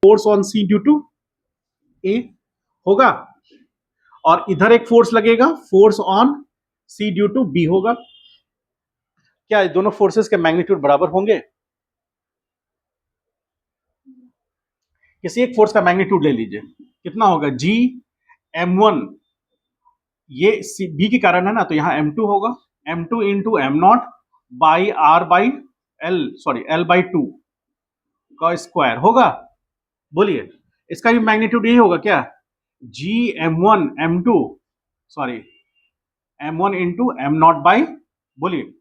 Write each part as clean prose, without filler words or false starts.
Force on C due to A होगा, और इधर एक फोर्स लगेगा force on C due to B होगा। क्या दोनों फोर्सेस के मैग्नीट्यूड बराबर होंगे? किसी एक फोर्स का मैग्नीट्यूड ले लीजिए, कितना होगा? जी m1, ये बी के कारण है ना, तो यहां m2 होगा, m2 into M naught by R by L, sorry L by 2 का स्क्वायर होगा। बोलिए इसका भी मैग्नीट्यूड यही होगा क्या? जी m1 m2, sorry m1 into M naught by, बोलिए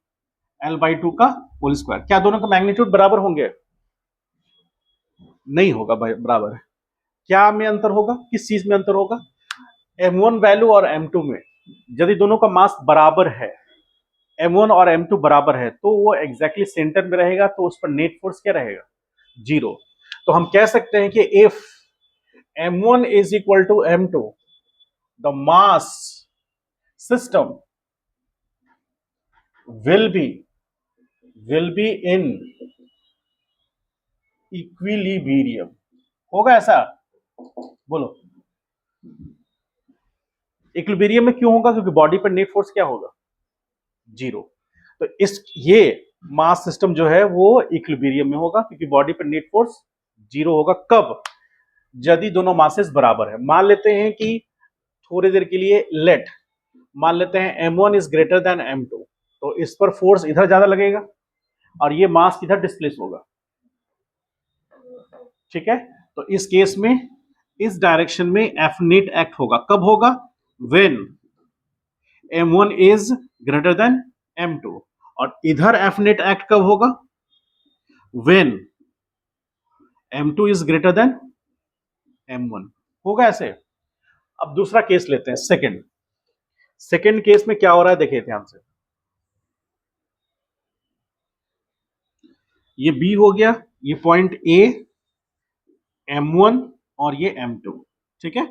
एल बाई 2 का होल स्क्वायर। क्या दोनों का मैग्नीट्यूड बराबर होंगे? नहीं होगा भाई बराबर। क्या में अंतर होगा? किस चीज में अंतर होगा? m1 वैल्यू और m2 में। यदि दोनों का मास बराबर है, m1 और m2 बराबर है, तो वो एग्जैक्टली सेंटर में रहेगा, तो उस पर नेट फोर्स क्या रहेगा? 0। तो हम कह सकते हैं कि if m1 is equal to m2, the mass system will be in equilibrium। होगा ऐसा? बोलो इक्विलिब्रियम में क्यों होगा? क्योंकि बॉडी पर नेट फोर्स क्या होगा? 0। तो इस ये मास सिस्टम जो है वो इक्विलिब्रियम में होगा, क्योंकि बॉडी पर नेट फोर्स 0 होगा। कब? यदि दोनों मासेस बराबर है। मान लेते हैं कि थोड़ी देर के लिए मान लेते हैं m1 is greater than m2, तो इस पर फोर्स इधर ज्यादा लगेगा और ये मास इधर डिस्प्लेस होगा। ठीक है, तो इस केस में इस डायरेक्शन में एफ नेट एक्ट होगा। कब होगा? When m1 is greater than m2। और इधर एफ नेट एक्ट कब होगा? When m2 is greater than m1। होगा ऐसे। अब दूसरा केस लेते हैं, सेकंड केस में क्या हो रहा है देखिए ध्यान से। ये बी हो गया, ये पॉइंट ए m1 और ये m2। ठीक है,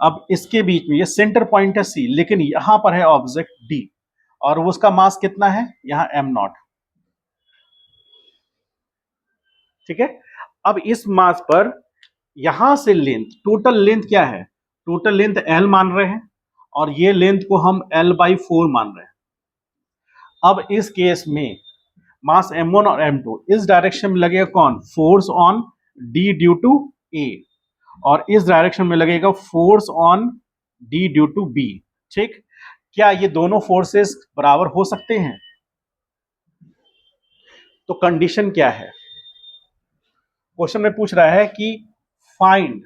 अब इसके बीच में ये सेंटर पॉइंट है सी, लेकिन यहां पर है ऑब्जेक्ट डी, और उसका मास कितना है? यहां m0। ठीक है, अब इस मास पर यहां से लेंथ, टोटल लेंथ क्या है? टोटल लेंथ l मान रहे हैं, और ये लेंथ को हम l/4 मान रहे हैं। अब इस केस में मास m1 और m2, इस डायरेक्शन में लगेगा कौन? Force on d due to a, और इस डायरेक्शन में लगेगा force on d due to b। ठीक, क्या ये दोनों फोर्सेस बराबर हो सकते हैं? तो कंडीशन क्या है? क्वेश्चन में पूछ रहा है कि find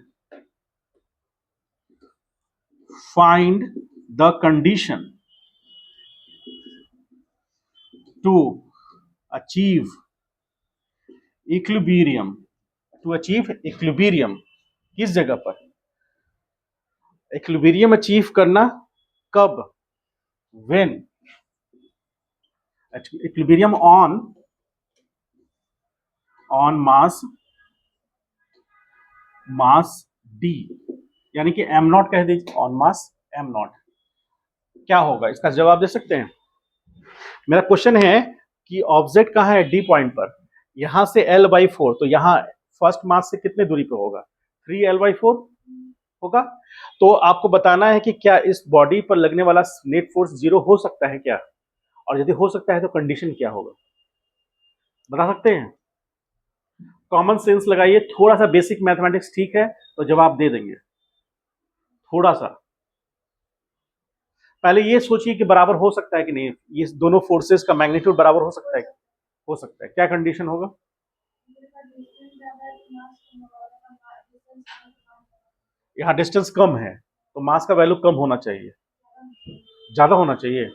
the condition to achieve equilibrium. किस जगह पर इक्विलिब्रियम अचीव करना? कब? When equilibrium on mass D, यानी कि m0 कह दीजिए, ऑन मास m0। क्या होगा इसका जवाब दे सकते हैं? मेरा क्वेश्चन है कि ऑब्जेक्ट कहां है? डी पॉइंट पर, यहां से l/4, तो यहां फर्स्ट मास से कितने दूरी पे होगा? 3l/4 होगा। तो आपको बताना है कि क्या इस बॉडी पर लगने वाला नेट फोर्स 0 हो सकता है क्या, और यदि हो सकता है तो कंडीशन क्या होगा? बता सकते हैं? कॉमन सेंस लगाइए, थोड़ा सा बेसिक मैथमेटिक्स ठीक है तो जवाब दे देंगे। थोड़ा सा पहले ये सोचिए कि बराबर हो सकता है कि नहीं, ये दोनों फोर्सेस का मैग्नीट्यूड बराबर हो सकता है? हो सकता है। क्या कंडीशन होगा? यहाँ डिस्टेंस कम है तो मास का वैल्यू कम होना चाहिए, ज्यादा होना चाहिए।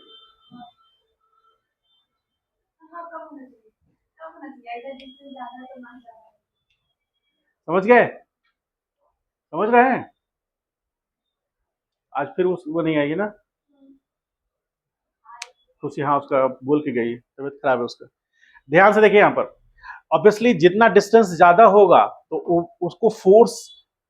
समझ गए? समझ रहे हैं? आज फिर वो नहीं आई है ना खुशी? हाँ, उसका बोल के गई, तबीयत खराब है उसका। ध्यान से देखिए, यहाँ पर ऑब्वियसली जितना डिस्टेंस ज्यादा होगा तो उसको फोर्स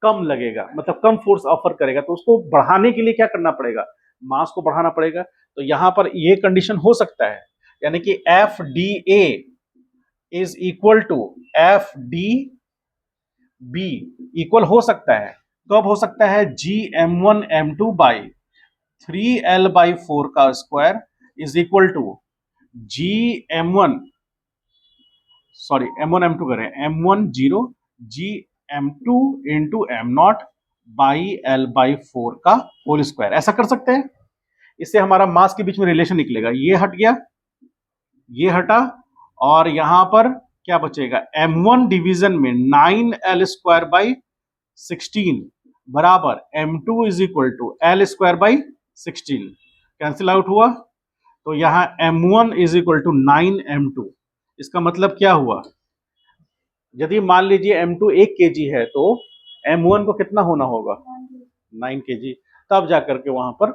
कम लगेगा, मतलब कम फोर्स ऑफर करेगा, तो उसको बढ़ाने के लिए क्या करना पड़ेगा? मास को बढ़ाना पड़ेगा। तो यहां पर ये कंडीशन हो सकता है, यानी कि F D A is equal to F D B इक्वल हो सकता है, कब हो सकता है, जी m1 m2 बाई 3l/4 का square is equal to G m1 sorry m1 m2 करें m1 0 ji m2 into m0 by l/4 का होल स्क्वायर, ऐसा कर सकते हैं। इससे हमारा मास के बीच में रिलेशन निकलेगा, ये हट गया, ये हटा, और यहां पर क्या बचेगा, m1 डिवीजन में 9l² बाई 16 बराबर m2 इज इक्वल टू l²बाई 16, कैंसिल आउट हुआ, तो यहां m1 is equal to 9m2। इसका मतलब क्या हुआ, यदि मान लीजिए m2 1 kg है तो m1 को कितना होना होगा, 9 kg, तब जाकर के वहां पर।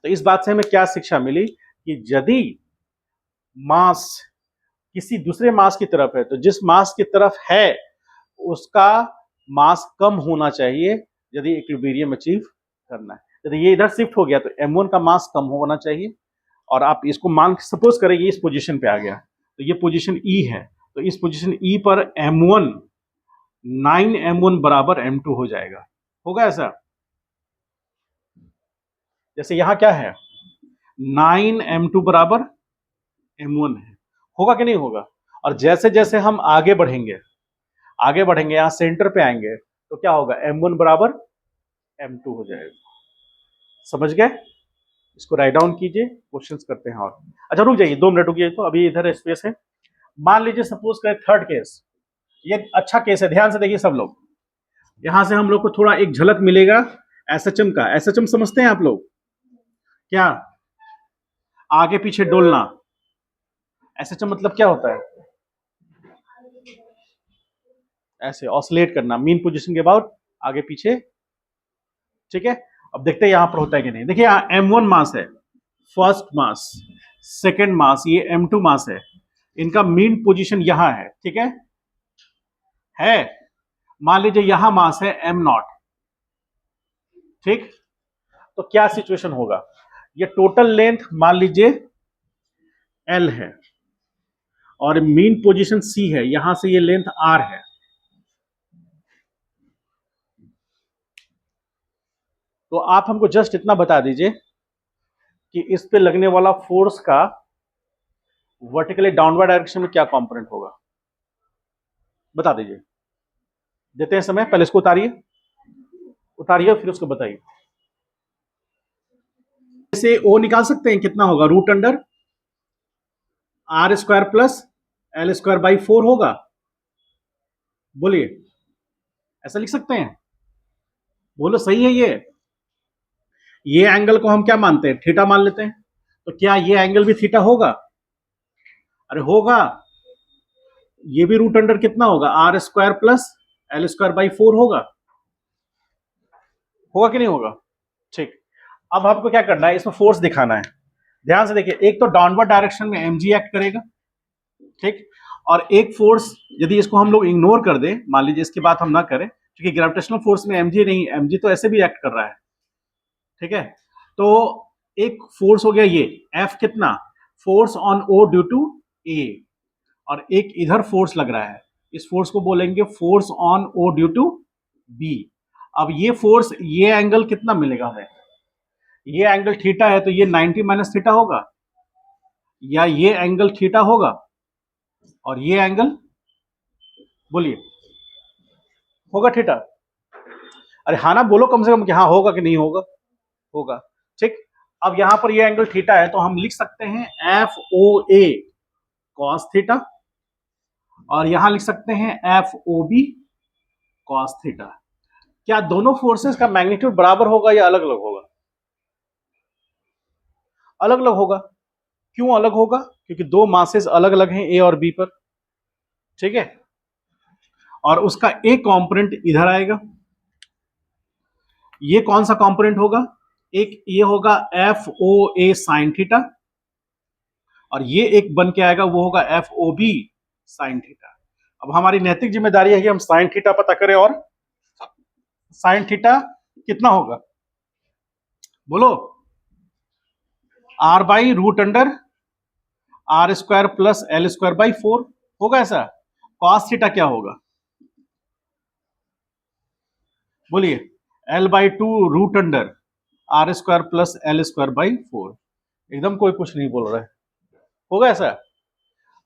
तो इस बात से हमें क्या शिक्षा मिली कि यदि मास किसी दूसरे मास की तरफ है तो जिस मास की तरफ है उसका मास कम होना चाहिए यदि इक्विलिब्रियम अचीव करना है। यदि ये इधर शिफ्ट हो गया तो m1 का मास कम होना चाहिए, और आप इसको मान सपोज करें ये इस पोजीशन पे आ गया, तो ये पोजीशन E है, तो इस पोजीशन E पर m1 9m1 बराबर m2 हो जाएगा, होगा ऐसा। जैसे यहां क्या है, 9m2 बराबर m1 है, होगा कि नहीं होगा। और जैसे जैसे हम आगे बढ़ेंगे यहां सेंटर पे आएंगे तो क्या होगा, m1 बराबर m2 हो जाएगा। समझ गए, इसको राइट डाउन कीजिए, क्वेश्चंस करते हैं। और अच्छा रुक जाइए, 2 मिनट रुकिए, तो अभी इधर स्पेस है। मान लीजिए सपोज करें थर्ड केस, ये अच्छा केस है, ध्यान से देखिए सब लोग, यहां से हम लोग को थोड़ा एक झलक मिलेगा एसएचएम का। एसएचएम समझते हैं आप लोग, क्या आगे पीछे डोलना, एसएचएम मतलब क्या होता है, ऐसे ऑसिलेट करना, मीन पोजीशन के बाद आगे पीछे, ठीक है। अब देखते हैं यहां पर होता है कि नहीं। देखिए यहां m1 मास है, फर्स्ट मास, सेकेंड मास, ये m2 मास है, इनका मीन पोजीशन यहां है, ठीक है। मान लीजिए यहां मास है m0, ठीक, तो क्या सिचुएशन होगा, ये टोटल लेंथ मान लीजिए l है और मीन पोजीशन c है, यहां से ये लेंथ r है, तो आप हमको जस्ट इतना बता दीजिए कि इस पे लगने वाला फोर्स का वर्टिकली डाउनवर्ड डायरेक्शन में क्या कंपोनेंट होगा, बता दीजिए। देते हैं समय, पहले इसको उतारिए, फिर उसको बताइए। इसे ओ निकाल सकते हैं, कितना होगा, √r² प्लस l²/4 होगा, बोलिए, ऐसा लिख सकते हैं, बोलो सही है। ये एंगल को हम क्या मानते हैं, थीटा मान लेते हैं, तो क्या ये एंगल भी थीटा होगा, अरे होगा, ये भी √ कितना होगा, r² प्लस l²/4 होगा कि नहीं होगा, ठीक। अब हमको क्या करना है, इसमें फोर्स दिखाना है, ध्यान से देखिए, एक तो डाउनवर्ड डायरेक्शन में mg एक्ट करेगा, ठीक, और एक फोर्स यदि इसको हम लोग इग्नोर कर दें, मान लीजिए इसकी बात हम ना करें, क्योंकि ग्रेविटेशनल फोर्स में mg नहीं, mg तो ऐसे भी एक्ट कर रहा है, ठीक है। तो एक फोर्स हो गया ये F, कितना, force on O due to A, और एक इधर फोर्स लग रहा है, इस फोर्स को बोलेंगे force on O due to B। अब ये फोर्स, ये एंगल कितना मिलेगा हमें, ये एंगल थीटा है तो ये 90 माइनस थीटा होगा, या ये एंगल थीटा होगा, और ये एंगल, बोलिए, होगा थीटा, अरे हाँ ना बोलो कम से कम कि हाँ होगा कि नहीं होगा, होगा, ठीक। अब यहां पर ये एंगल थीटा है तो हम लिख सकते हैं FOA cos थीटा, और यहां लिख सकते हैं FOB cos थीटा। क्या दोनों फोर्सेस का मैग्नीट्यूड बराबर होगा या अलग अलग होगा, अलग अलग होगा। क्यों अलग होगा, क्योंकि दो मासेस अलग अलग हैं A और B पर, ठीक है, और उसका एक कंपोनेंट इधर आएगा, ये कौन सा कंपोनेंट होगा, एक ये होगा FOA sin थीटा, और ये एक बन के आएगा वो होगा FOB sin थीटा। अब हमारी नैतिक जिम्मेदारी है कि हम sin थीटा पता करें, और sin थीटा कितना होगा, बोलो, r/√r² प्लस l²/4 होगा ऐसा। cos थीटा क्या होगा, बोलिए, L/2 √under R² plus L²/4। एकदम कोई कुछ नहीं बोल रहा है, होगा ऐसा?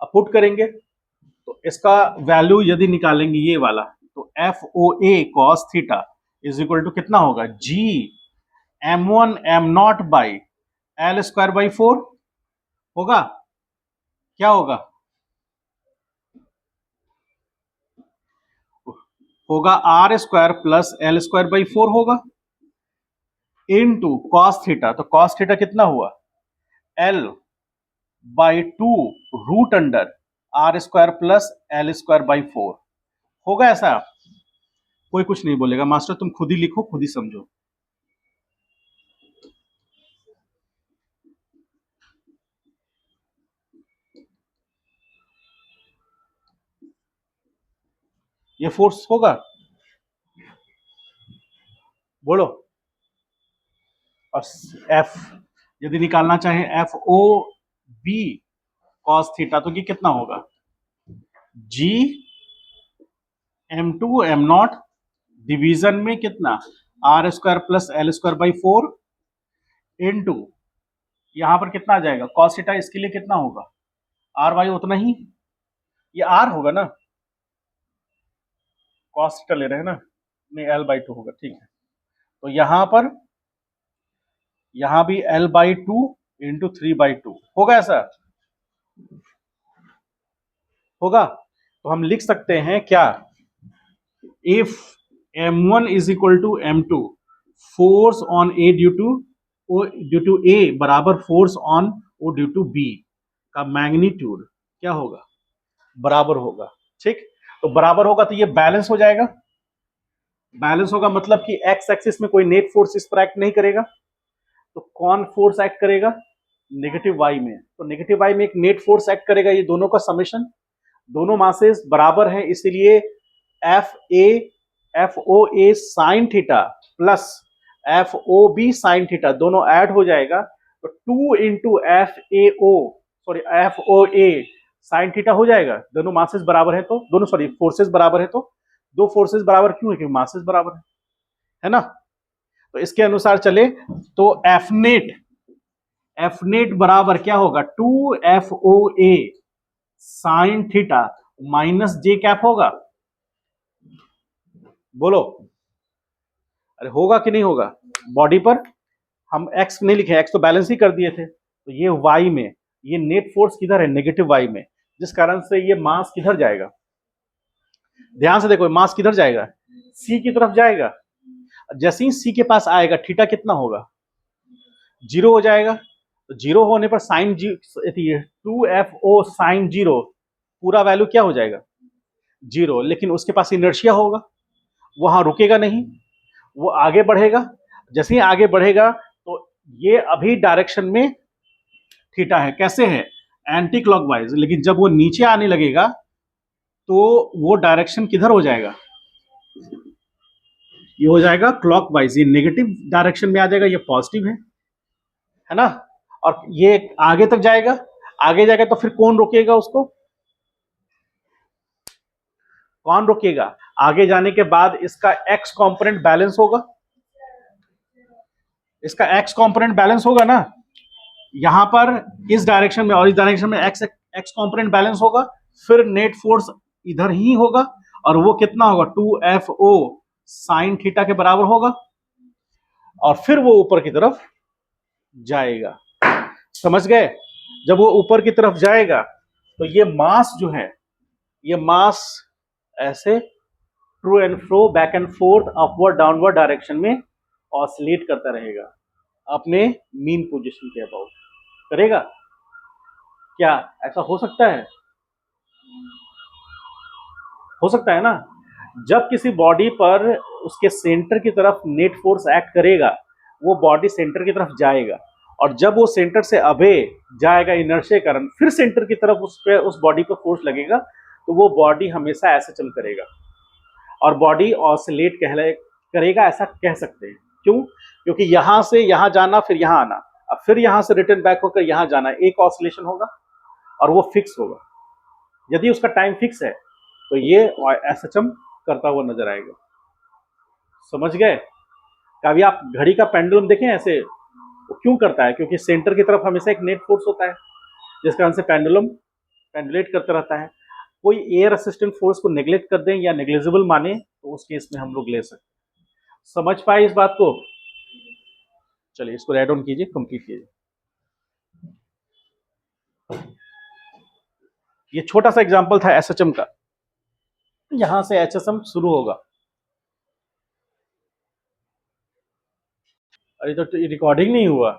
अब पुट करेंगे तो इसका वैल्यू यदि निकालेंगे ये वाला, तो FOA cos theta is equal to कितना होगा, G M1 M0 by L²/4 होगा। क्या होगा? होगा R² प्लस L²/4 होगा इनटू cos थीटा। तो cos थीटा कितना हुआ, L/2 √under R² plus L²/4 होगा ऐसा? कोई कुछ नहीं बोलेगा मास्टर, तुम खुद ही लिखो, खुद ही समझो। ये फोर्स होगा, बोलो। और एफ यदि निकालना चाहे FOB cos थीटा, तो ये कितना होगा, G M2 M0 डिवीजन में कितना, R² प्लस L²/4 इनटू यहां पर कितना आ जाएगा cos थीटा, इसके लिए कितना होगा R/y उतना ही, ये R होगा ना, cos थीटा ले रहे हैं ना, नहीं L/2 होगा, ठीक है। तो यहां भी L/2 इंटू 3/2 होगा ऐसा, होगा। तो हम लिख सकते हैं क्या, if M1 is equal to M2, force on A due to A बराबर force on O due to B का मैग्नीट्यूड क्या होगा, बराबर होगा। ठीक, तो बराबर होगा तो ये बैलेंस हो जाएगा। बैलेंस होगा मतलब कि एक्स एक्सिस में कोई नेट फोर्स इस पर एक्ट नहीं करेगा, तो कौन फोर्स एक्ट करेगा, नेगेटिव वाई में। तो नेगेटिव वाई में एक नेट फोर्स एक्ट करेगा, ये दोनों का समेशन, दोनों मासेस बराबर हैं, इसीलिए FO A sine theta plus FOB sine theta दोनों ऐड हो जाएगा, तो 2 इंटू FOA साइन थीटा हो जाएगा। दोनों मासेस बराबर है तो, दोनों सॉरी फोर्सेस बराबर है तो, दो फोर्सेस बराबर क्यों है, क्योंकि मासेस बराबर है ना। तो इसके अनुसार चले तो एफनेट बराबर क्या होगा, 2FOA साइन थीटा माइनस जे कैप होगा, बोलो। अरे होगा कि नहीं होगा, बॉडी पर हम एक्स नहीं लिखे, एक्स तो बैलेंस ही कर दिए थे, तो ये वाई में, ये नेट फोर्स किधर है, नेगेटिव वाई में, जिस कारण से ये मास किधर जाएगा, ध्यान से देखो, मास किधर जाएगा, सी की तरफ जाएगा। जैसे ही सी के पास आएगा थीटा कितना होगा, 0 हो जाएगा। तो 0 होने पर साइन 2FO साइन 0 पूरा वैल्यू क्या हो जाएगा, 0। लेकिन उसके पास इनर्शिया होगा, वहां रुकेगा नहीं, वो आगे बढ़ेगा। जैसे ही आगे बढ़ेगा तो ये अभी डायरेक्शन में थीटा है, कैसे है, एंटी क्लॉकवाइज, लेकिन जब वो नीचे आने लगेगा तो वो डायरेक्शन किधर हो जाएगा, ये हो जाएगा क्लॉकवाइज, ये नेगेटिव डायरेक्शन में आ जाएगा, ये पॉजिटिव है ना। और ये आगे तक जाएगा, आगे जाएगा तो फिर कौन रोकेगा उसको, कौन रोकेगा, आगे जाने के बाद इसका एक्स कंपोनेंट बैलेंस होगा, इसका एक्स कंपोनेंट बैलेंस होगा ना, यहां पर इस डायरेक्शन में और इस डायरेक्शन में एक्स एक्स कंपोनेंट बैलेंस होगा, फिर नेट फोर्स इधर ही होगा, और वो कितना होगा, 2FO साइन थीटा के बराबर होगा, और फिर वो ऊपर की तरफ जाएगा। समझ गए, जब वो ऊपर की तरफ जाएगा तो ये मास जो है, ये मास ऐसे true and fro, back and fourth, upward downward direction में ऑसिलेट करता रहेगा अपने मीन पोजीशन के अबाउट करेगा। क्या ऐसा हो सकता है, हो सकता है ना। जब किसी बॉडी पर उसके सेंटर की तरफ नेट फोर्स एक्ट करेगा, वो बॉडी सेंटर की तरफ जाएगा, और जब वो सेंटर से अबे जाएगा इनर्शिया के कारण, फिर सेंटर की तरफ उस बॉडी पर फोर्स लगेगा, तो वो बॉडी हमेशा ऐसे चल करेगा, और बॉडी ऑसिलेट करेगा, ऐसा कह सकते हैं। क्यों, क्योंकि यहां से यहां जाना, फिर यहां आना, अब फिर यहां से रिटर्न बैक होकर यहां जाना, एक ऑसिलेशन होगा और वो फिक्स होगा। यदि उसका टाइम फिक्स है तो ये एसएचएम करता हुआ नजर आएगा। समझ गए? कभी आप घड़ी का पेंडुलम देखें ऐसे, वो क्यों करता है? क्योंकि सेंटर की तरफ हमेशा एक नेट फोर्स होता है, जिस कारण से पेंडुलम पेंडुलेट करता रहता है। कोई एयर असिस्टेंट फोर्स को नेग्लेक्ट कर दें या नेग्लिजिबल माने तो उस केस में हम लोग ले सकते हैं। समझ पाए इस बात को? चलिए इसको राइट डाउन कीजिए, कंप्लीट कीजिए। ये छोटा सा एग्जांपल था एसएचएम का, यहां से एचएसएम शुरू होगा। अरे तो रिकॉर्डिंग नहीं हुआ।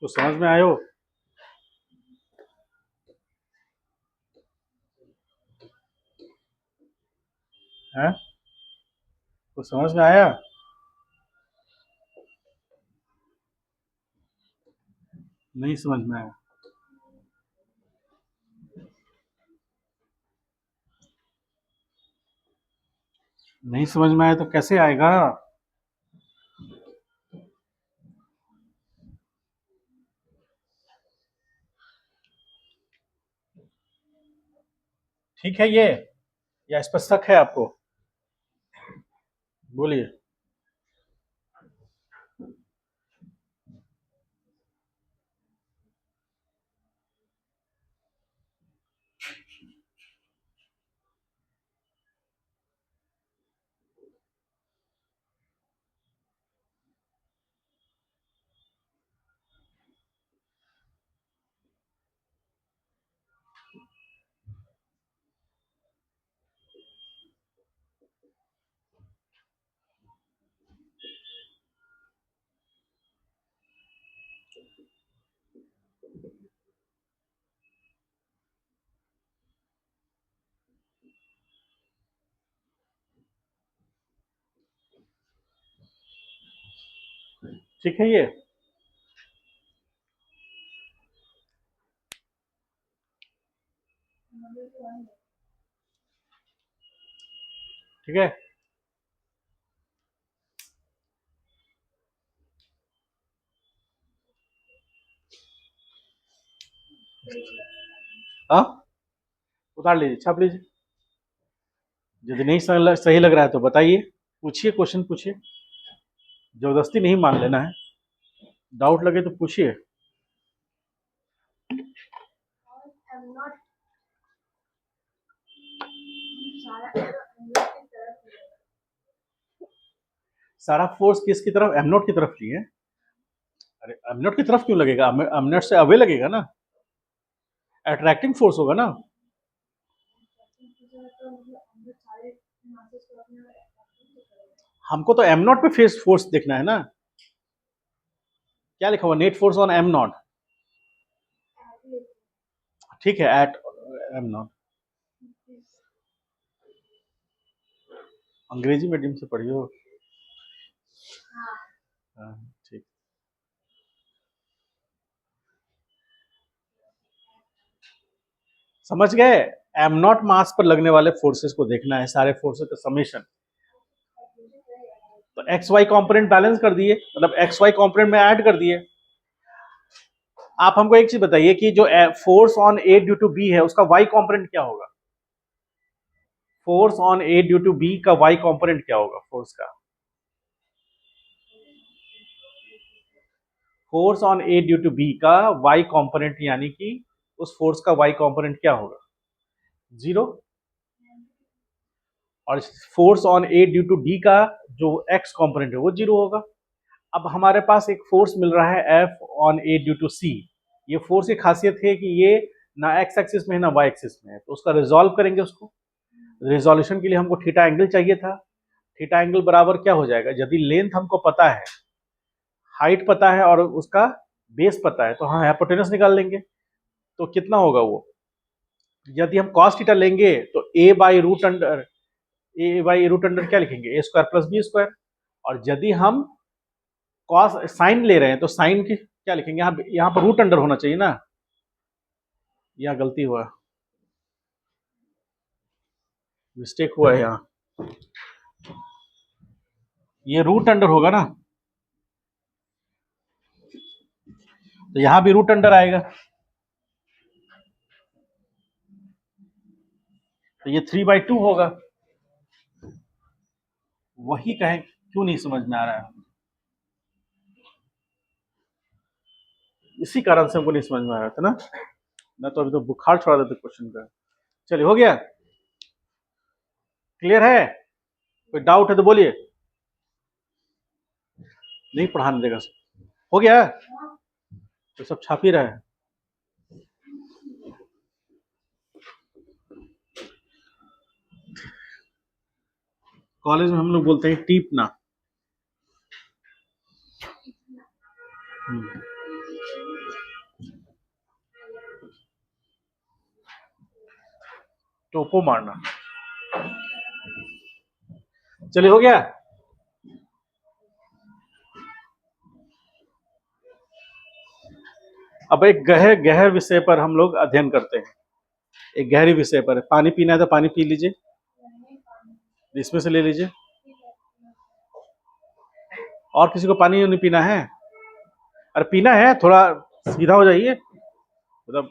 तो समझ में आयो? है? तो समझ में आया? नहीं समझ में आया? नहीं समझ में आया तो कैसे आएगा? ठीक है ये, या इस पर शक है आपको? बोलिए। ठीक है ये, ठीक है। हाँ, उतार लीजिए, छाप लीजिए। यदि नहीं सही लग रहा है तो बताइए, पूछिए, क्वेश्चन पूछिए, जबरदस्ती नहीं मान लेना है, डाउट लगे तो पूछिए। सारा फोर्स किसकी तरफ? एम नॉट की तरफ नहीं है। अरे एम नॉट की तरफ क्यों लगेगा? एम नॉट से अवे लगेगा ना, अट्रैक्टिंग फोर्स होगा ना। हमको तो एम नॉट पे फेस फोर्स देखना है ना। क्या लिखा हुआ? Net force on am not. ठीक है, एट एम नॉट। अंग्रेजी मीडियम से पढ़ी हो? हाँ, ठीक। समझ गए? एम नॉट मास पर लगने वाले फोर्सेस को देखना है, सारे फोर्सेस का समेशन। तो एक्स वाई कंपोनेंट बैलेंस कर दिए, मतलब एक्स वाई कंपोनेंट में ऐड कर दिए। आप हमको एक चीज बताइए कि जो force on A due to B है उसका वाई कंपोनेंट क्या होगा? Force on A due to B का वाई कंपोनेंट क्या होगा? फोर्स का force on A due to B का वाई कंपोनेंट, यानी कि उस फोर्स का वाई कंपोनेंट क्या होगा? 0। और force on A due to D का जो एक्स कंपोनेंट है वो 0 होगा। अब हमारे पास एक फोर्स मिल रहा है F on A due to C. ये फोर्स की खासियत है कि ये ना एक्स एक्सिस में है ना वाई एक्सिस में है, तो उसका रिजॉल्व करेंगे। उसको रिजोल्यूशन के लिए हमको थीटा एंगल चाहिए था। थीटा एंगल बराबर क्या हो जाएगा? यदि लेंथ हमको पता है, हाइट पता है और उसका बेस पता है, तो हाँ हाइपोटेनस निकाल लेंगे। तो कितना होगा वो? यदि हम कॉस थीटा लेंगे तो ए बाई रूट अंडर क्या लिखेंगे? ए स्क्वायर प्लस बी स्क्वायर। और यदि हम कॉस साइन ले रहे हैं तो साइन की क्या लिखेंगे? यहाँ पर रूट अंडर होना चाहिए ना, यहाँ गलती हुआ, मिस्टेक हुआ है यहाँ, ये रूट अंडर होगा ना, तो यहाँ भी रूट अंडर आएगा, तो ये 3/2 होगा। वही कहें, क्यों नहीं समझ में आ रहा है? इसी कारण से हमको नहीं समझ में आ रहा था ना, ना तो अभी तो बुखार छोड़ा देते क्वेश्चन का। चलिए, हो गया? क्लियर है? कोई डाउट है तो बोलिए। नहीं पढ़ाने देगा, हो गया तो सब छाप ही रहा है। कॉलेज में हम लोग बोलते हैं टीपना। टोपो मारना। चलिए, हो गया? अब एक गहर विषय पर हम लोग अध्ययन करते हैं। एक गहरी विषय पर, पानी पीना है तो पानी पी लीजिए, इसमें से ले लीजिए। और किसी को पानी नहीं पीना है? अरे पीना है, थोड़ा सीधा हो जाइए, मतलब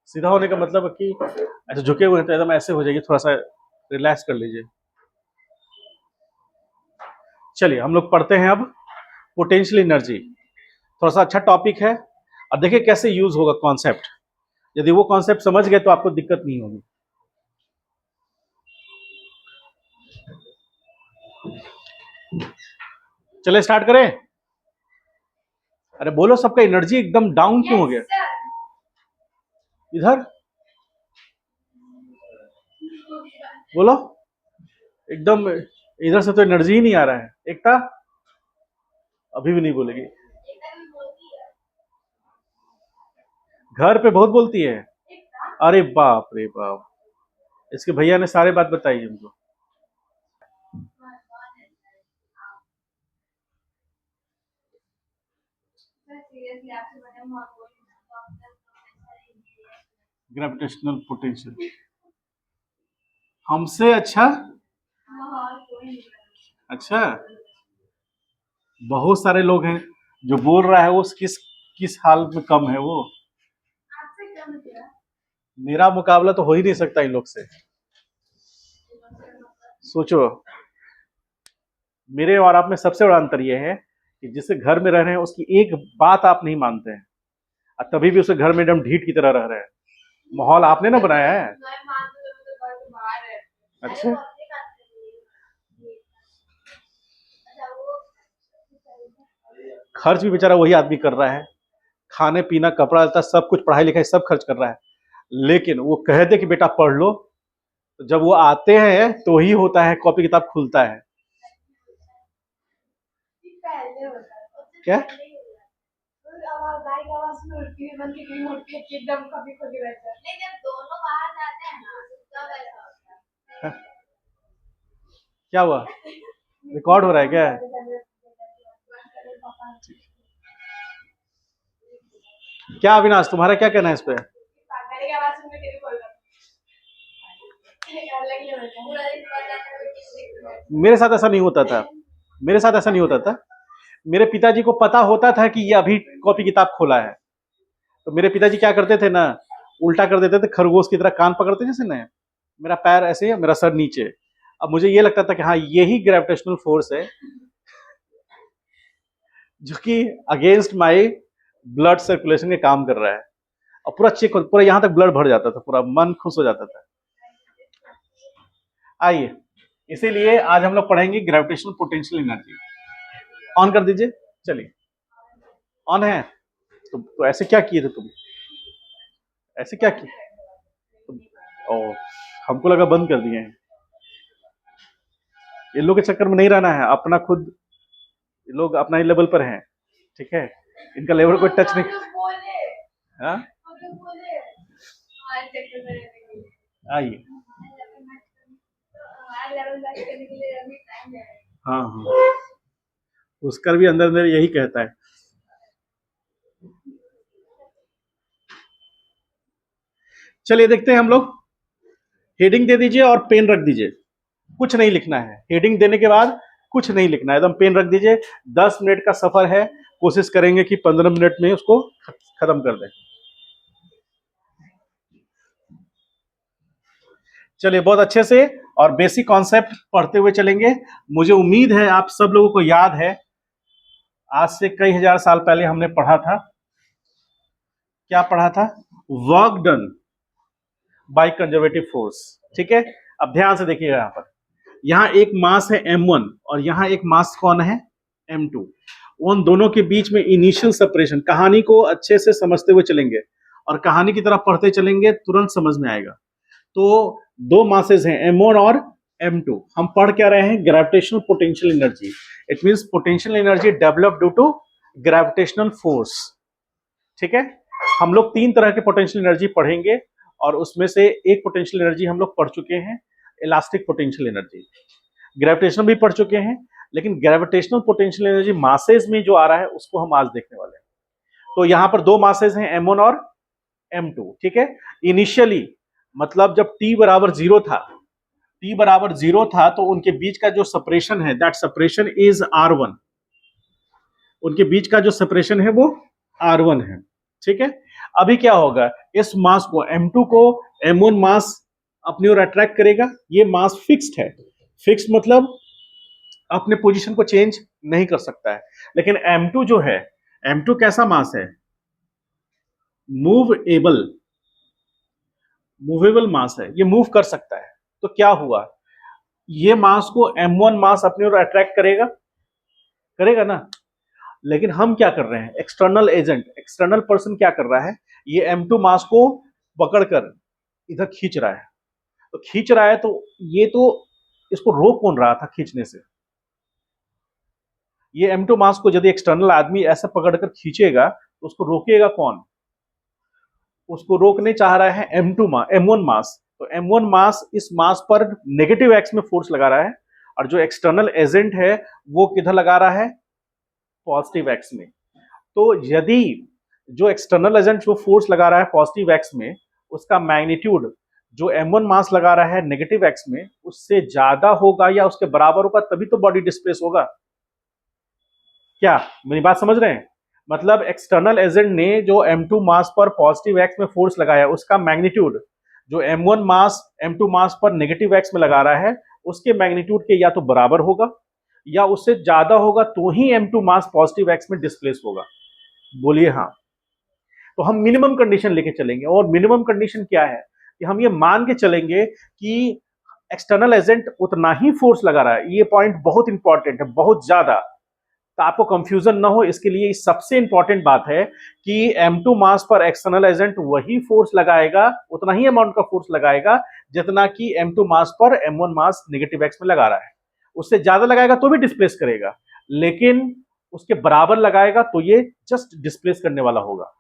सीधा होने का मतलब है कि ऐसे झुके हुए हैं तो एकदम ऐसे हो जाएगी, थोड़ा सा रिलैक्स कर लीजिए। चलिए हम लोग पढ़ते हैं अब पोटेंशियल एनर्जी। थोड़ा सा अच्छा टॉपिक है, अब देखिए कैसे यूज होगा कॉन्सेप्ट। यदि वो कॉन्सेप्ट समझ गए तो आपको दिक्कत नहीं होगी। चलिए स्टार्ट करें। अरे बोलो, सबका एनर्जी एकदम डाउन क्यों हो गया? इधर बोलो, एकदम इधर से तो एनर्जी ही नहीं आ रहा है। एकता अभी भी नहीं बोलेगी, घर पे बहुत बोलती है। अरे बाप रे बाप, इसके भैया ने सारे बात बताई हमको। ग्रेविटेशनल पोटेंशियल हमसे अच्छा। अच्छा, बहुत सारे लोग हैं जो बोल रहा है वो किस किस हाल में कम है वो। मेरा मुकाबला तो हो ही नहीं सकता इन लोग से। सोचो, मेरे और आप में सबसे बड़ा अंतर यह है कि जिससे घर में रह रहे हैं उसकी एक बात आप नहीं मानते हैं, और तभी भी उसे घर में एकदम ढीठ की तरह रह रहे हैं। माहौल आपने ना बनाया है। अच्छा, खर्च भी बेचारा वही आदमी कर रहा है, खाने पीना कपड़ा लत्ता सब कुछ, पढ़ाई लिखाई सब खर्च कर रहा है। लेकिन वो कह दे कि बेटा पढ़ लो, तो जब वो आते हैं तो ही होता है, कॉपी किताब खुलता है। क्या क्या हुआ? रिकॉर्ड हो रहा है क्या? क्या अविनाश, तुम्हारा क्या कहना है इस पे? मेरे साथ ऐसा नहीं होता था, मेरे साथ ऐसा नहीं होता था। मेरे पिताजी को पता होता था कि ये अभी कॉपी किताब खोला है, तो मेरे पिताजी क्या करते थे ना, उल्टा कर देते थे, खरगोश की तरह कान पकड़ते जैसे ना, मेरा पैर ऐसे है, मेरा सर नीचे। अब मुझे ये लगता था कि हाँ यही ग्रेविटेशनल फोर्स है जो कि अगेंस्ट माई ब्लड सर्कुलेशन के काम कर रहा है। और पूरा चेक, पूरा यहां तक ब्लड भर जाता था, पूरा मन खुश हो जाता था। आइए, इसीलिए आज हम लोग पढ़ेंगे ग्रेविटेशनल पोटेंशियल एनर्जी। ऑन कर दीजिए, चलिए ऑन है। तो ऐसे क्या किए थे तुम? ऐसे क्या किए तुम? ओ, हमको लगा बंद कर दिए हैं। इन लोग के चक्कर में नहीं रहना है, अपना खुद लोग अपना ही लेवल पर हैं, ठीक है, इनका लेवल कोई टच नहीं। हाँ आइए, हाँ हाँ, उसका भी अंदर अंदर यही कहता है। चलिए देखते हैं हम लोग। हेडिंग दे दीजिए और पेन रख दीजिए, कुछ नहीं लिखना है। हेडिंग देने के बाद कुछ नहीं लिखना है, एकदम पेन रख दीजिए। 10 मिनट का सफर है, कोशिश करेंगे कि 15 मिनट में उसको खत्म कर दें। चलिए बहुत अच्छे से और बेसिक कॉन्सेप्ट पढ़ते हुए चलेंगे। मुझे उम्मीद है आप सब लोगों को याद है, आज से कई हजार साल पहले हमने पढ़ा था, क्या पढ़ा था? Work done by conservative force. ठीक है, अब ध्यान से देखिएगा, यहां पर यहां एक मास है m1 और यहां एक मास कौन है? m2। उन दोनों के बीच में इनिशियल सेपरेशन, कहानी को अच्छे से समझते हुए चलेंगे और कहानी की तरफ पढ़ते चलेंगे, तुरंत समझ में आएगा। तो दो मासेस हैं m1 और m2। हम पढ़ क्या रहे हैं? Gravitational potential energy. It means potential energy develop due to gravitational force. ठीक है, हम लोग तीन तरह के पोटेंशियल एनर्जी पढ़ेंगे और उसमें से एक पोटेंशियल एनर्जी हम लोग पढ़ चुके हैं, इलास्टिक पोटेंशियल एनर्जी। ग्रेविटेशनल भी पढ़ चुके हैं, लेकिन ग्रेविटेशनल पोटेंशियल एनर्जी मासेस में जो आ रहा है उसको हम आज देखने वाले हैं। तो यहां पर दो मासेस हैं, m1 और m2। ठीक है, इनिशियली मतलब जब t बराबर जीरो था, t बराबर जीरो था, तो उनके बीच का जो सेपरेशन है, दैट सेपरेशन इज r1। उनके बीच का जो सेपरेशन है वो r1 है। ठीक है, अभी क्या होगा इस मास को M2 को M1 मास अपनी ओर अट्रैक्ट करेगा। ये मास फिक्स्ड है, फिक्स्ड मतलब अपने पोजीशन को चेंज नहीं कर सकता है। लेकिन M2 जो है, M2 कैसा मास है? मूवेबल, मूवेबल मास है, ये मूव कर सकता है। तो क्या हुआ, ये मास को M1 मास अपनी ओर अट्रैक्ट करेगा, करेगा ना। लेकिन हम क्या कर रहे हैं, एक्सटर्नल एजेंट, एक्सटर्नल पर्सन क्या कर रहा है, ये M2 मास को पकड़कर इधर खींच रहा है। तो खींच रहा है तो ये तो इसको रोक कौन रहा था खींचने से? ये M2 मास को यदि एक्सटर्नल आदमी ऐसा पकड़कर खींचेगा तो उसको रोकेगा कौन? उसको रोकने चाह रहा है M1 मास। तो M1 मास इस मास पर नेगेटिव एक्स में फोर्स लगा रहा है, और जो एक्सटर्नल एजेंट है वो किधर लगा रहा है? पॉजिटिव एक्स में। तो यदि जो एक्सटर्नल एजेंट जो फोर्स लगा रहा है पॉजिटिव एक्स में, उसका मैग्नीट्यूड जो M1 मास लगा रहा है नेगेटिव एक्स में, उससे ज्यादा होगा या उसके बराबर होगा, तभी तो बॉडी डिस्प्लेस होगा। क्या मेरी बात समझ रहे हैं? मतलब एक्सटर्नल एजेंट ने जो M2 मास पर पॉजिटिव एक्स में फोर्स लगाया, उसका मैग्नीट्यूड जो M1 मास M2 मास पर नेगेटिव एक्स में लगा रहा है, उसके मैग्नीट्यूड के या तो बराबर होगा या उससे ज्यादा होगा, तो ही M2 मास पॉजिटिव एक्स में डिस्प्लेस होगा। बोलिए हाँ। तो हम मिनिमम कंडीशन लेके चलेंगे, और मिनिमम कंडीशन क्या है कि हम ये मान के चलेंगे कि एक्सटर्नल एजेंट उतना ही फोर्स लगा रहा है। ये पॉइंट बहुत इंपॉर्टेंट है, बहुत ज्यादा, तो आपको कंफ्यूजन ना हो इसके लिए सबसे इंपॉर्टेंट बात है कि M2 मास पर एक्सटर्नल एजेंट वही फोर्स लगाएगा, उतना ही अमाउंट का फोर्स लगाएगा जितना कि M2 मास पर M1 मास नेगेटिव एक्स में लगा रहा है। उससे ज्यादा लगाएगा तो भी डिस्प्लेस करेगा, लेकिन उसके बराबर लगाएगा तो ये जस्ट डिस्प्लेस करने वाला होगा।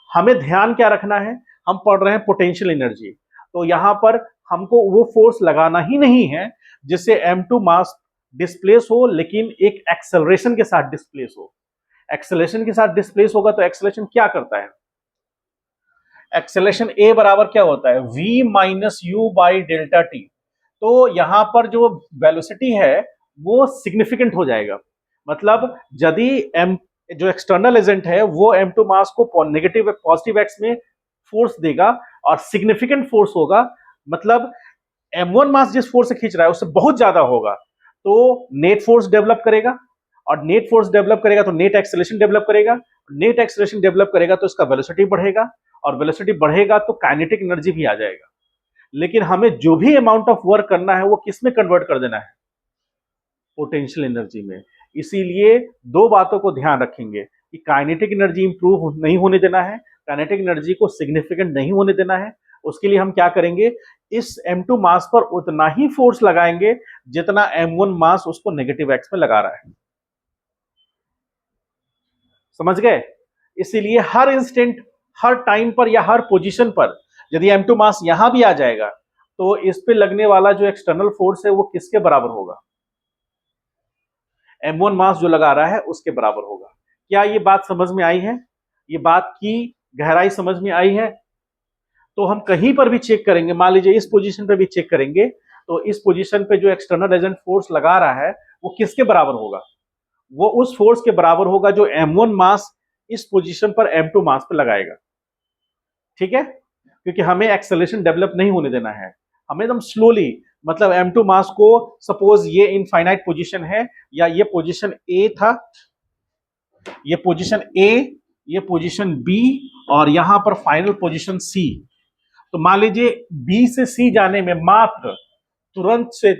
हमें ध्यान क्या रखना है, हम पढ़ रहे हैं पोटेंशियल एनर्जी, तो यहां पर हमको वो फोर्स लगाना ही नहीं है जिससे M2 मास डिस्प्लेस हो, लेकिन एक एक्सेलरेशन के साथ डिस्प्लेस हो। एक्सेलरेशन के साथ डिस्प्लेस होगा तो एक्सेलरेशन क्या करता है? एक्सेलरेशन ए बराबर क्या होता है? v minus you by delta T. तो यहां पर जो वेलोसिटी है वो सिग्निफिकेंट हो जाएगा। मतलब यदि एम जो एक्सटर्नल एजेंट है वो M2 मास को नेगेटिव पॉजिटिव एक्स में फोर्स देगा और सिग्निफिकेंट फोर्स होगा, मतलब M1 मास जिस फोर्स से खींच रहा है उससे बहुत ज्यादा होगा, तो नेट फोर्स डेवलप करेगा, और नेट फोर्स डेवलप करेगा तो नेट एक्सेलरेशन डेवलप करेगा, नेट एक्सेलरेशन डेवलप करेगा तो इसका वेलोसिटी बढ़ेगा, और वेलोसिटी बढ़ेगा तो काइनेटिक एनर्जी भी आ जाएगा। लेकिन हमें जो भी अमाउंट ऑफ वर्क करना है वो किस में कन्वर्ट कर देना है? पोटेंशियल एनर्जी में। इसीलिए दो बातों को ध्यान रखेंगे कि काइनेटिक एनर्जी इंप्रूव नहीं होने देना है, काइनेटिक एनर्जी को सिग्निफिकेंट नहीं होने देना है। उसके लिए हम क्या करेंगे, इस M2 मास पर उतना ही फोर्स लगाएंगे जितना M1 मास उसको नेगेटिव एक्स में लगा रहा है। समझ गए? इसीलिए हर इंस्टेंट, हर टाइम पर या हर पोजीशन पर यदि M2 मास यहां भी आ जाएगा तो इस पे लगने वाला जो एक्सटर्नल फोर्स है वो किसके बराबर होगा? M1 मास जो लगा रहा है उसके बराबर होगा। क्या ये बात समझ में आई है? ये बात की गहराई समझ में आई है? तो हम कहीं पर भी चेक करेंगे, मान लीजिए इस पोजीशन पे भी चेक करेंगे, तो इस पोजीशन पे जो एक्सटर्नल एजेंट फोर्स लगा रहा है वो किसके बराबर होगा? वो उस फोर्स के बराबर होगा जो M1 मास इस पोजीशन पर M2 मास पे लगाएगा। ठीक है? क्योंकि हमें एक्सेलरेशन डेवलप नहीं होने देना है, हमें एकदम स्लोली, मतलब M2 मास को सपोज ये इनफाइनाइट पोजीशन है, या ये पोजीशन A था, ये पोजीशन A, ये पोजीशन B, और यहां पर फाइनल पोजीशन C। तो मान लीजिए B से C जाने में मात्र तुरंत से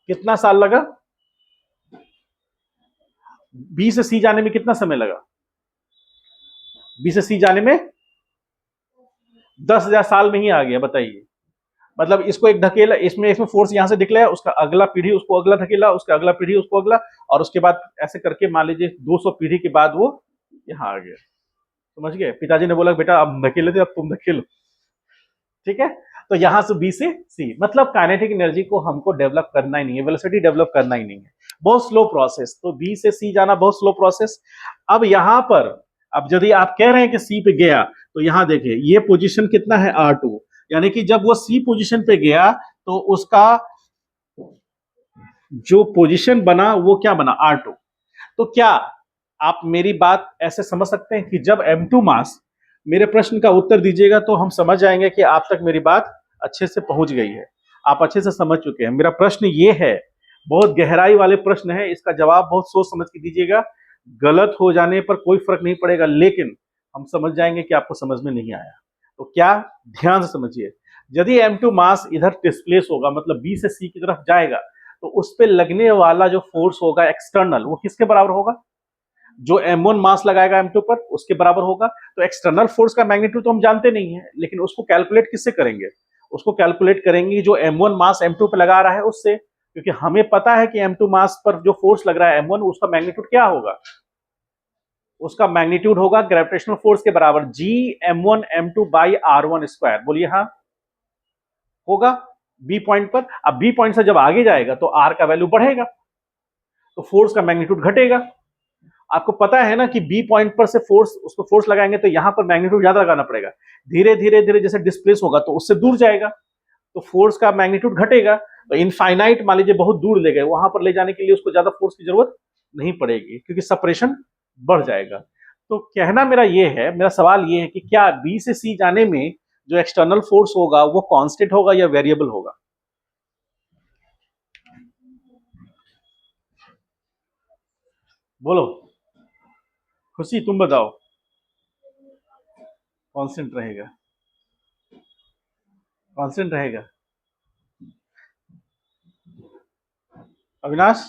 कितना साल लगा? B से C जाने में कितना समय लगा? B से C जाने में 10,000 साल में ही आ गया, बताइए। मतलब इसको एक धकेला, इसमें इसमें फोर्स यहां से निकला है, उसका अगला पीढ़ी उसको अगला धकेला, उसका अगला पीढ़ी उसको अगला, और उसके बाद ऐसे करके मान लीजिए 200 पीढ़ी के बाद वो यहाँ आ गया। समझ गए? पिताजी ने बोला बेटा अब धकेले थे, अब तुम धकेलो। ठीक है? तो यहां से बी से सी, मतलब काइनेटिक एनर्जी को हमको डेवलप करना ही नहीं है, वेलोसिटी डेवलप करना ही नहीं है, बहुत स्लो प्रोसेस। तो बी से सी जाना बहुत स्लो प्रोसेस। अब यहां पर, अब यदि आप कह रहे हैं कि सी पे गया, तो यहां देखिए ये पोजीशन कितना है R2, यानी कि जब वो सी पोजीशन पे गया तो उसका जो पोजीशन बना वो क्या बना? R2। तो क्या आप मेरी बात ऐसे समझ सकते हैं कि जब M2 मास मेरे प्रश्न का उत्तर दीजिएगा तो हम समझ जाएंगे कि आप तक मेरी बात अच्छे से पहुंच गई है, आप अच्छे से समझ चुके हैं। मेरा प्रश्न ये है, बहुत गहराई वाले प्रश्न है, इसका जवाब बहुत सोच समझ के दीजिएगा। गलत हो जाने पर कोई फर्क नहीं पड़ेगा, लेकिन हम समझ जाएंगे कि आपको समझ में नहीं आया। तो क्या, ध्यान से समझिए। यदि M2 मास इधर डिस्प्लेस होगा, मतलब B से C की तरफ जाएगा, तो उस पर लगने वाला जो फोर्स होगा एक्सटर्नल, वो किसके बराबर होगा? जो M1 मास लगाएगा M2 पर, उसके बराबर होगा। तो एक्सटर्नल फोर्स का मैग्नीट्यूड तो हम जानते नहीं है, लेकिन उसको कैलकुलेट किससे करेंगे? उसको कैलकुलेट करेंगे जो M1 मास M2 पर लगा रहा है उससे, क्योंकि हमें पता है कि M2 मास पर जो फोर्स लग रहा है M1, उसका मैग्नीट्यूड क्या होगा? उसका मैग्नीट्यूड होगा ग्रेविटेशनल फोर्स के बराबर G M1 M2 by R1 square. बोलिए हाँ, होगा बी पॉइंट पर। अब बी पॉइंट से जब आगे जाएगा तो आर का वैल्यू बढ़ेगा, तो फोर्स का मैग्नीट्यूड घटेगा। आपको पता है ना कि बी पॉइंट पर से फोर्स, उसको फोर्स लगाएंगे तो यहां पर मैग्नीट्यूड ज्यादा लगाना पड़ेगा। धीरे धीरे धीरे जैसे डिस्प्लेस होगा तो उससे दूर जाएगा, तो फोर्स का मैग्नीट्यूड घटेगा। तो इनफाइनाइट मान लीजिए बहुत दूर ले गए, वहां पर ले जाने के लिए उसको ज्यादा फोर्स की जरूरत नहीं पड़ेगी, क्योंकि सेपरेशन बढ़ जाएगा। तो कहना मेरा ये है, मेरा सवाल ये है कि क्या बी से सी जाने में जो एक्सटर्नल फोर्स होगा वो कांस्टेंट होगा या वेरिएबल होगा? बोलो, खुशी तुम बताओ। कांस्टेंट रहेगा, कांस्टेंट रहेगा। अविनाश,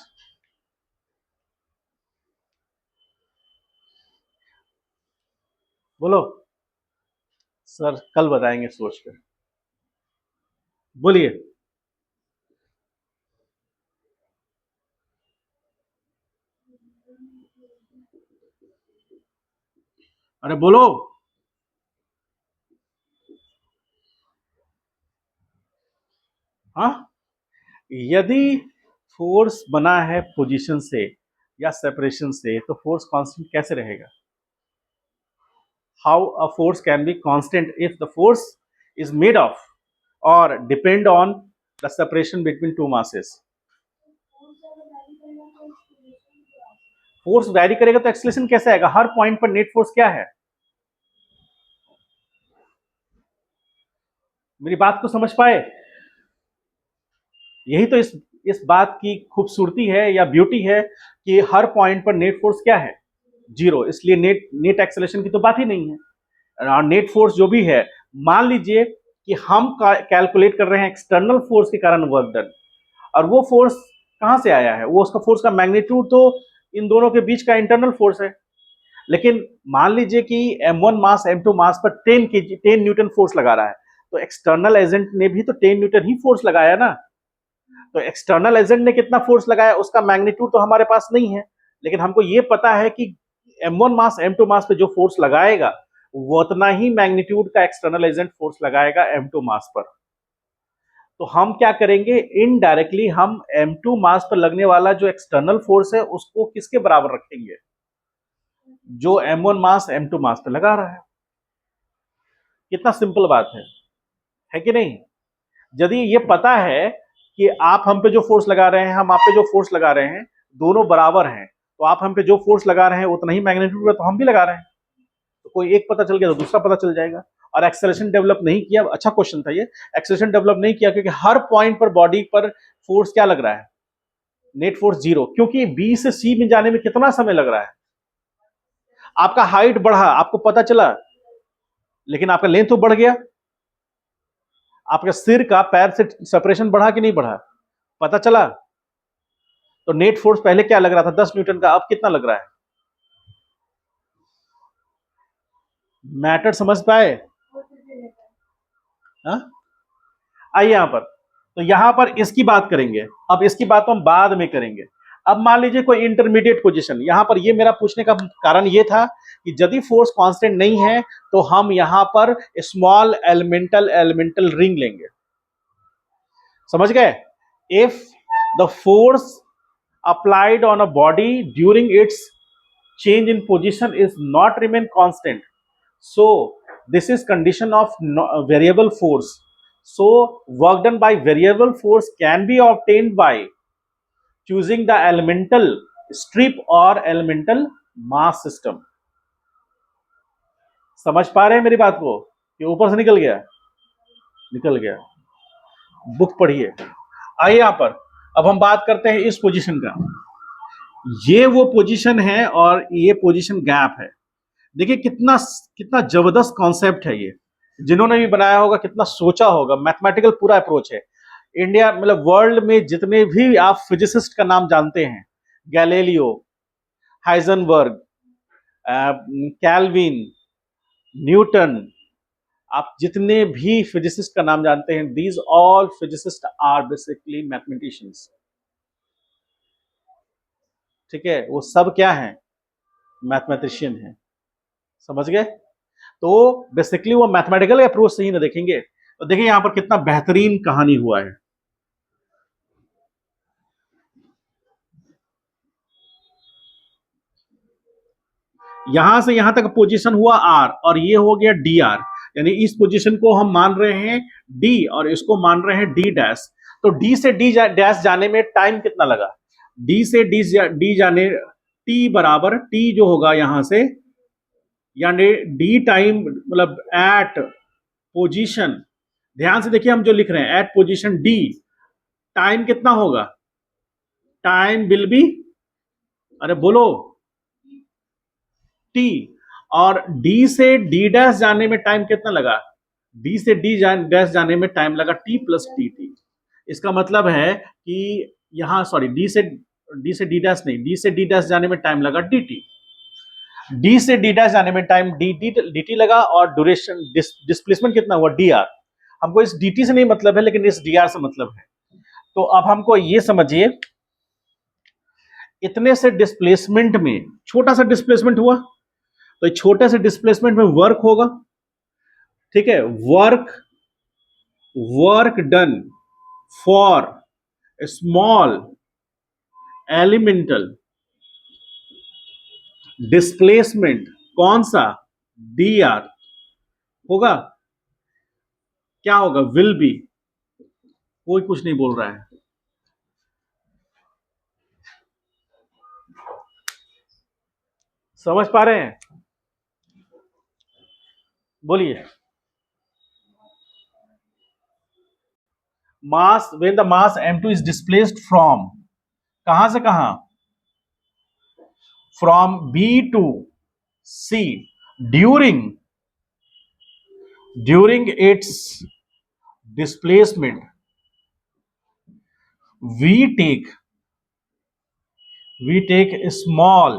बोलो। सर कल बताएंगे सोच कर, बोलिए। अरे बोलो। हाँ, यदि फोर्स बना है पोजीशन से या सेपरेशन से, तो फोर्स कांस्टेंट कैसे रहेगा? How a force can be constant if the force is made of और depend on the separation between two masses? Force vary करेगा तो एक्सेलरेशन कैसे आएगा? हर पॉइंट पर नेट फोर्स क्या है? मेरी बात को समझ पाए? यही तो इस बात की खूबसूरती है या ब्यूटी है कि हर पॉइंट पर नेट फोर्स क्या है? जीरो। इसलिए नेट नेट एक्सेलरेशन की तो बात ही नहीं है। और नेट फोर्स जो भी है, मान लीजिए कि हम कैलकुलेट कर रहे हैं एक्सटर्नल फोर्स के कारण वर्क डन, और वो फोर्स कहां से आया है? वो उसका फोर्स का मैग्नीट्यूड तो इन दोनों के बीच का इंटरनल फोर्स है। लेकिन मान लीजिए कि M1 मास M2 मास पर 10 न्यूटन फोर्स लगा रहा है, तो एक्सटर्नल एजेंट ने भी तो 10 न्यूटन ही फोर्स लगाया ना। तो एक्सटर्नल एजेंट ने कितना फोर्स लगाया, उसका मैग्नीट्यूड तो हमारे पास नहीं है, लेकिन हमको ये पता है कि M1 मास M2 मास पे जो फोर्स लगाएगा वो उतना ही मैग्नीट्यूड का एक्सटर्नल एजेंट फोर्स लगाएगा M2 मास पर। तो हम क्या करेंगे, इनडायरेक्टली हम M2 मास पर लगने वाला जो एक्सटर्नल फोर्स है उसको किसके बराबर रखेंगे? जो M1 मास M2 मास पर लगा रहा है। कितना सिंपल बात है कि नहीं? यदि ये पता है कि आप हम पे जो फोर्स लगा रहे हैं, हम आप पे जो फोर्स लगा रहे हैं, दोनों बराबर हैं, तो आप हम पे जो फोर्स लगा रहे हैं उतना ही मैग्नीट्यूड है, तो हम भी लगा रहे हैं। तो कोई एक पता चल गया तो दूसरा पता चल जाएगा। और एक्सेलरेशन डेवलप नहीं किया, अच्छा क्वेश्चन था ये। एक्सेलरेशन डेवलप नहीं किया क्योंकि हर पॉइंट पर बॉडी पर फोर्स क्या लग रहा है? नेट फोर्स जीरो, क्योंकि बी से सी में जाने में कितना समय लग रहा है? आपका हाइट बढ़ा, आपको पता चला, लेकिन आपका लेंथ तो बढ़ गया। आपके सिर का पैर से सेपरेशन बढ़ा कि नहीं बढ़ा? पता चला। तो नेट फोर्स पहले क्या लग रहा था? 10 न्यूटन का, अब कितना लग रहा है? मैटर समझ पाए? हाँ? आइए यहां पर, तो यहां पर इसकी बात करेंगे। अब इसकी बात तो हम बाद में करेंगे। अब मान लीजिए कोई इंटरमीडिएट पोजीशन, यहां पर ये मेरा पूछने का कारण ये था कि यदि फोर्स कांस्टेंट नहीं है तो हम यहां पर स्मॉल एलिमेंटल एलिमेंटल रिंग लेंगे। समझ गए? If the force applied on a body during its change in position is not remain constant, so this is condition of variable force. So work done by variable force can be obtained by choosing the elemental strip or elemental mass system. समझ पा रहे हैं मेरी बात को? ये ऊपर से निकल गया? निकल गया। बुक पढ़िए। आइए यहां पर अब हम बात करते हैं इस पोजीशन का। ये वो पोजीशन है और ये पोजीशन गैप है। देखिए कितना कितना जबरदस्त कॉन्सेप्ट है ये, जिन्होंने भी बनाया होगा कितना सोचा होगा, मैथमेटिकल पूरा अप्रोच है। इंडिया मतलब वर्ल्ड में जितने भी आप फिजिसिस्ट का नाम जानते हैं, गैलीलियो, हाइजनबर्ग, कैल्विन, न्यूटन, आप जितने भी फिजिसिस्ट का नाम जानते हैं, these all physicist are basically mathematicians. ठीक है, वो सब क्या है? मैथमेटिशियन है। समझ गए? तो बेसिकली वो मैथमेटिकल अप्रोच से ही ना देखेंगे। तो देखिए यहां पर कितना बेहतरीन कहानी हुआ है। यहां से यहां तक पोजीशन हुआ आर और ये हो गया डी आर, यानी इस पोजीशन को हम मान रहे हैं डी और इसको मान रहे हैं डी डैश। तो डी से डी डैश जाने में टाइम कितना लगा? डी से डी जाने टी बराबर टी जो होगा यहां से, यानी डी टाइम मतलब एट पोजीशन, ध्यान से देखिए हम जो लिख रहे हैं एट पोजीशन डी, टाइम कितना होगा? टाइम विल बी, अरे बोलो, टी। और डी से डी डैश जाने में टाइम कितना लगा? डी से डी डैश जाने में टाइम लगा टी प्लस टी टी। इसका मतलब है कि यहां सॉरी डी से डी डैश नहीं, डी से डी डैश जाने में टाइम लगा डी टी, डी से डी डैश जाने में टाइम डी डी टी लगा, और ड्यूरेशन डिस्प्लेसमेंट कितना हुआ? D R. हमको इस डी टी से नहीं मतलब है, लेकिन इस डी आर से मतलब है। तो अब हमको ये समझिए, इतने से डिस्प्लेसमेंट में छोटा सा डिस्प्लेसमेंट हुआ, तो छोटे से डिस्प्लेसमेंट में वर्क होगा। ठीक है, work done for small elemental displacement, कौन सा? डी आर होगा। क्या होगा? Will be. कोई कुछ नहीं बोल रहा है। समझ पा रहे हैं? बोलिए। Mass, when the mass m2 is displaced from, कहां से कहां? From b to c during its displacement, we take small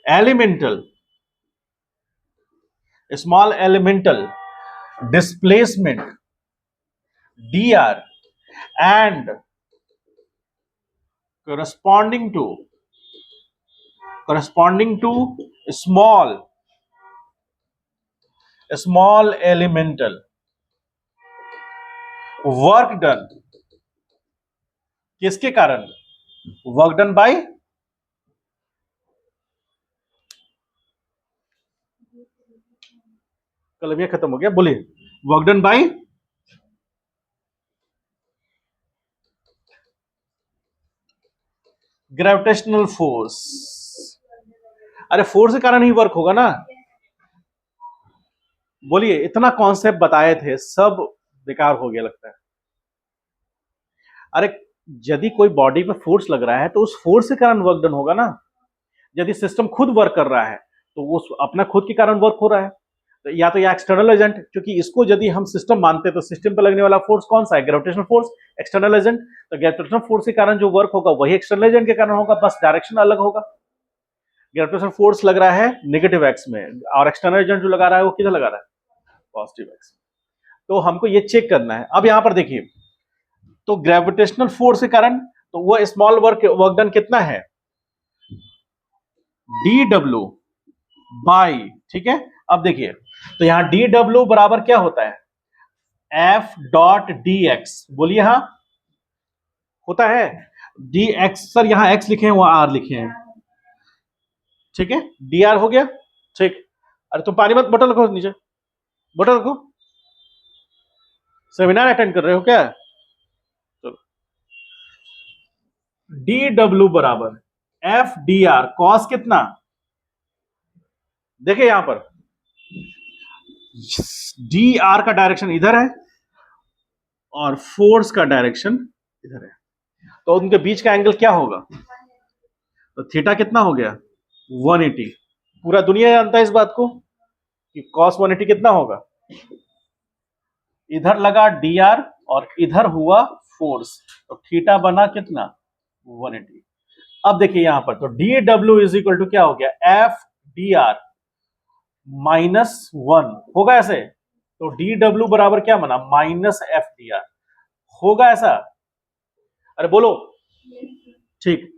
elemental displacement dr and corresponding to small elemental work done, किसके कारण? वर्क डन बाय, कलमिया खत्म हो गया, बोलिए। Work done by gravitational force. अरे फोर्स के कारण ही वर्क होगा ना। बोलिए, इतना कॉन्सेप्ट बताए थे, सब बेकार हो गया लगता है। अरे यदि कोई बॉडी पे फोर्स लग रहा है तो उस फोर्स के कारण वर्क डन होगा ना। यदि सिस्टम खुद वर्क कर रहा है तो वो अपना खुद के कारण वर्क हो रहा है। तो या तो या एक्सटर्नल एजेंट, क्योंकि इसको यदि हम सिस्टम मानते हैं तो सिस्टम पर लगने वाला फोर्स कौन सा है? Gravitational force. एक्सटर्नल एजेंट, तो ग्रेविटेशनल फोर्स के कारण जो वर्क होगा वही एक्सटर्नल एजेंट के कारण होगा, बस डायरेक्शन अलग होगा। ग्रेविटेशनल फोर्स लग रहा है नेगेटिव एक्स में और एक्सटर्नल एजेंट जो लगा रहा है वो किधर लगा रहा है? Positive x. तो हमको ये चेक करना है। अब यहां पर देखिए, तो ग्रेविटेशनल फोर्स के कारण तो वो स्मॉल वर्क डन कितना है? डी डब्ल्यू बाई, ठीक है। अब देखिए, तो यहां डी डब्ल्यू बराबर क्या होता है? F dot D x. बोलिए हाँ, होता है डी एक्स। सर यहां एक्स लिखे हैं वहां आर लिखे हैं, ठीक है। डी आर हो गया, ठीक। अरे तुम पानी मत, बोतल रखो नीचे, बोतल रखो। सेमिनार अटेंड कर रहे हो क्या? डी डब्ल्यू बराबर एफ डी आर कॉस कितना, देखिए यहां पर डी आर का डायरेक्शन इधर है और फोर्स का डायरेक्शन इधर है, तो उनके बीच का एंगल क्या होगा, तो थीटा कितना हो गया 180। पूरा दुनिया जानता है इस बात को कि कॉस 180 कितना होगा, इधर लगा डी आर और इधर हुआ फोर्स, तो थीटा बना कितना 180। अब देखिए यहां पर तो डी डब्ल्यू इज इक्वल टू क्या हो गया एफ डी आर -1 होगा ऐसे, तो डी डब्ल्यू बराबर क्या बना माइनस एफ डी आर, होगा ऐसा, अरे बोलो, ठीक।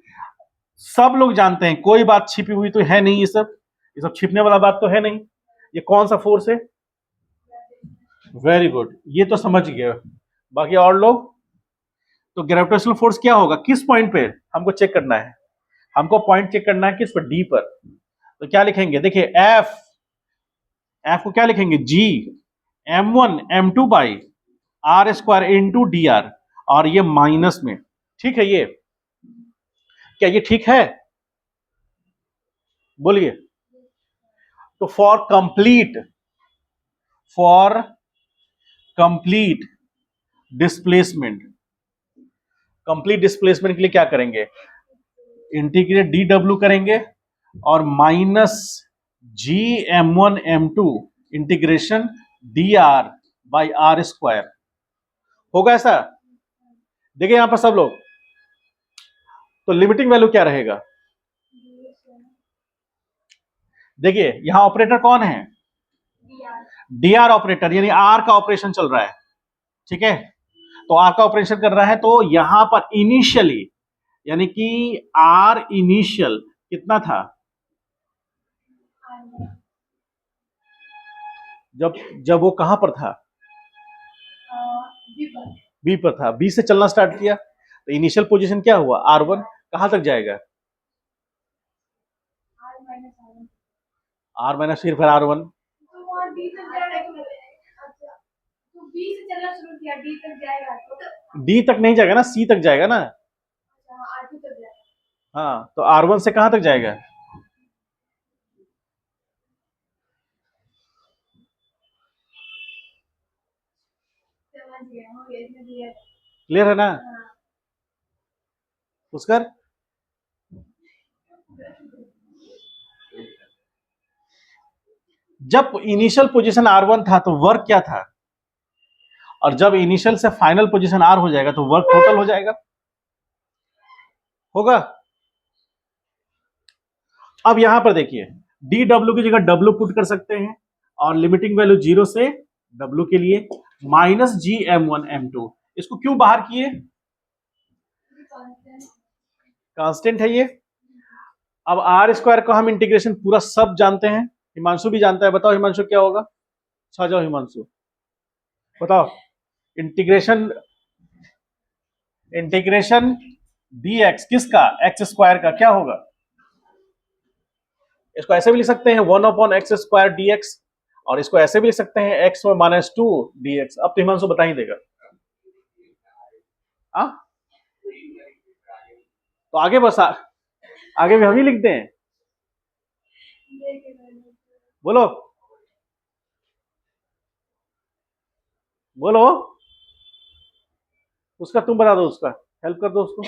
सब लोग जानते हैं, कोई बात छिपी हुई तो है नहीं, ये सब छिपने वाला बात तो है नहीं। ये कौन सा फोर्स है, वेरी गुड, ये तो समझ गए। बाकी और लोग, तो ग्रेविटेशनल फोर्स क्या होगा, किस पॉइंट पे हमको चेक करना है, हमको पॉइंट चेक करना है किस पर, डी पर। तो क्या लिखेंगे, देखिए एफ को क्या लिखेंगे G m1 m2 by r square into d r, और ये माइनस में, ठीक है, ये क्या ये ठीक है, बोलिए। तो फॉर कंप्लीट डिस्प्लेसमेंट के लिए क्या करेंगे, इंटीग्रेट डी डब्ल्यू करेंगे और minus G m1 m2 integration d r by r square, होगा ऐसा। देखिए यहां पर सब लोग, तो लिमिटिंग वैल्यू क्या रहेगा, देखिए यहां ऑपरेटर कौन है, डी आर ऑपरेटर, यानी आर का ऑपरेशन चल रहा है, ठीक है। तो आर का ऑपरेशन कर रहा है, तो यहां पर इनिशियली यानी कि आर इनिशियल कितना था, जब वो कहां पर था, बी पर था, बी से चलना स्टार्ट किया, तो इनिशियल पोजीशन क्या हुआ R1, कहां तक जाएगा, R माइनस फिर R1, डी तक नहीं जाएगा ना, सी तक जाएगा ना, हाँ, तो R1 से कहां तक जाएगा, क्लियर है ना, पुष्कर। जब इनिशियल पोजीशन R1 था तो वर्क क्या था, और जब इनिशियल से फाइनल पोजीशन R हो जाएगा तो वर्क टोटल हो जाएगा, होगा। अब यहां पर देखिए डी डब्ल्यू की जगह डब्ल्यू पुट कर सकते हैं, और लिमिटिंग वैल्यू 0 से डब्ल्यू के लिए माइनस जी m1 m2, इसको क्यों बाहर किए, कांस्टेंट है ये। अब आर स्क्वायर का हम इंटीग्रेशन पूरा सब जानते हैं, हिमांशु भी जानता है, बताओ हिमांशु क्या होगा, छा जाओ हिमांशु, बताओ, इंटीग्रेशन dx किसका, एक्स स्क्वायर का क्या होगा, इसको ऐसे भी लिख सकते हैं 1/x² dx, और इसको ऐसे भी लिख सकते हैं x/-2 dx। अब तो हिमांशु बता ही देगा, तो आगे बस आगे भी हम ही लिखते हैं, बोलो बोलो, उसका तुम बता दो, उसका हेल्प कर दो उसको।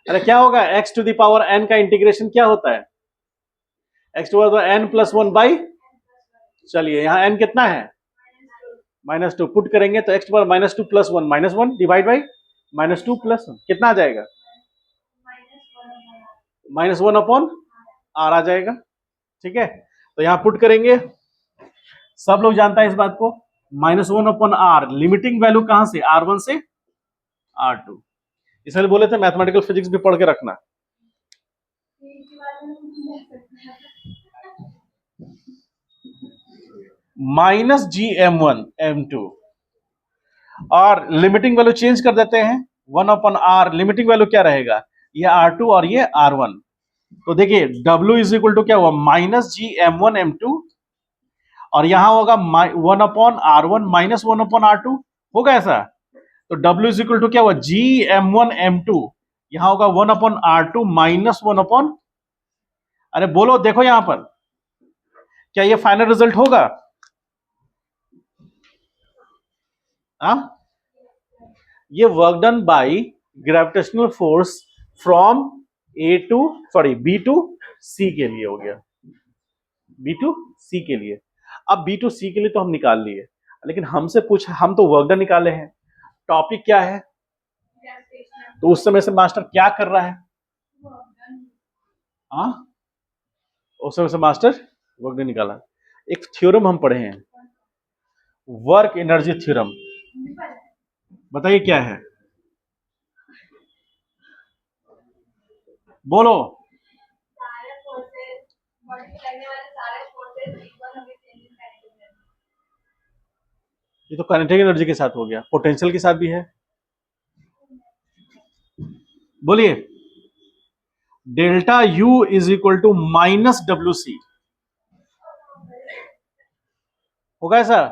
अरे क्या होगा, x to the power n का इंटीग्रेशन क्या होता है, x to power n + 1 by, चलिए यहाँ n कितना है -2, पुट करेंगे तो x to power -2 + 1 -1 divide by -2 + 1 कितना आ जाएगा, -1/r आ जाएगा, ठीक है। तो यहां पुट करेंगे, सब लोग जानता है इस बात को, -1/r, लिमिटिंग वैल्यू कहां से, R1 से R2, इसलिए बोले थे मैथमेटिकल फिजिक्स भी पढ़ के रखना। -gm1 m2, और लिमिटिंग वैल्यू चेंज कर देते हैं, 1/r, लिमिटिंग वैल्यू क्या रहेगा, ये R2 और ये R1। तो देखिए W इज इक्वल टू क्या हुआ, -gm1 m2, और यहां होगा 1/r1 - 1/r2, होगा ऐसा। तो W इज इक्वल टू क्या हुआ, gm1 m2, यहां होगा 1/R2 माइनस 1 अरे बोलो, देखो यहां पर क्या ये फाइनल रिजल्ट होगा? हाँ, ये work done by gravitational force from A to B to C के लिए हो गया, बी टू सी के लिए। अब बी टू सी के लिए तो हम निकाल लिए, लेकिन हमसे पूछा, हम तो वर्क डन निकाले हैं, टॉपिक क्या है? तो उस समय से मास्टर क्या कर रहा है? हाँ, उस समय से मास्टर वर्क डन निकाला। एक थ्योरम हम पढ़े हैं, वर्क एनर्जी थ्योरम, बताइए क्या है? बोलो। ये तो काइनेटिक एनर्जी के साथ हो गया, पोटेंशियल के साथ भी है। बोलिए। Delta U is equal to minus W C, होगा ऐसा?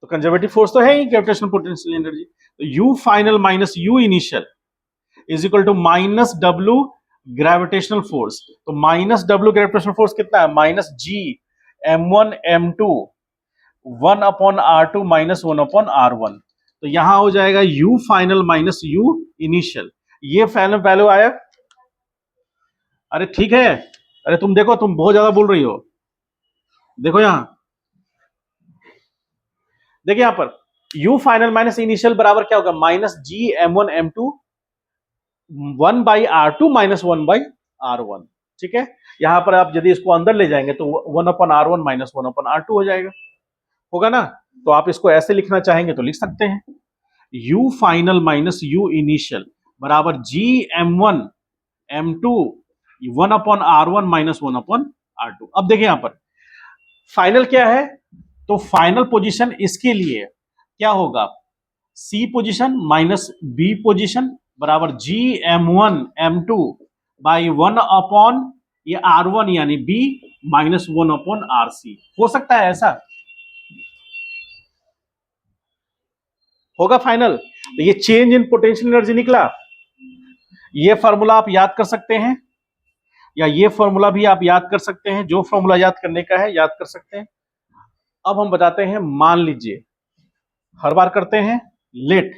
तो कंजर्वेटिव फोर्स तो है ही ग्रेविटेशनल पोटेंशियल एनर्जी, तो U final minus U initial is equal to minus W gravitational force. तो माइनस डब्ल्यू ग्रेविटेशनल फोर्स कितना है? Minus G M1 M2 1/R2 minus 1/R1। तो यहां हो जाएगा u final minus u initial. ये final value आया। अरे ठीक है, अरे तुम देखो, तुम बहुत ज्यादा बोल रही हो। देखो यहां, देखिए यहां पर u फाइनल माइनस इनिशियल बराबर क्या होगा? Minus G M1 M2 1/R2 minus 1/R1। ठीक है, यहां पर आप यदि इसको अंदर ले जाएंगे तो 1/R1 माइनस 1/R2 हो जाएगा, होगा ना? तो आप इसको ऐसे लिखना चाहेंगे तो लिख सकते हैं, u final minus u initial बराबर G M1 M2 1/R1 minus 1/R2। अब देखिए यहां पर फाइनल क्या है, तो फाइनल पोजीशन इसके लिए क्या होगा? सी पोजीशन माइनस बी पोजीशन बराबर G M1 M2 बाई 1/, ये R1 यानी B माइनस 1/RC। हो सकता है ऐसा? होगा फाइनल। तो ये चेंज इन पोटेंशियल एनर्जी निकला। ये फॉर्मूला आप याद कर सकते हैं, या ये फॉर्मूला भी आप याद कर सकते हैं, जो फॉर्मूला याद करने का है याद कर सकते हैं। अब हम बताते हैं, मान लीजिए, हर बार करते हैं, लेट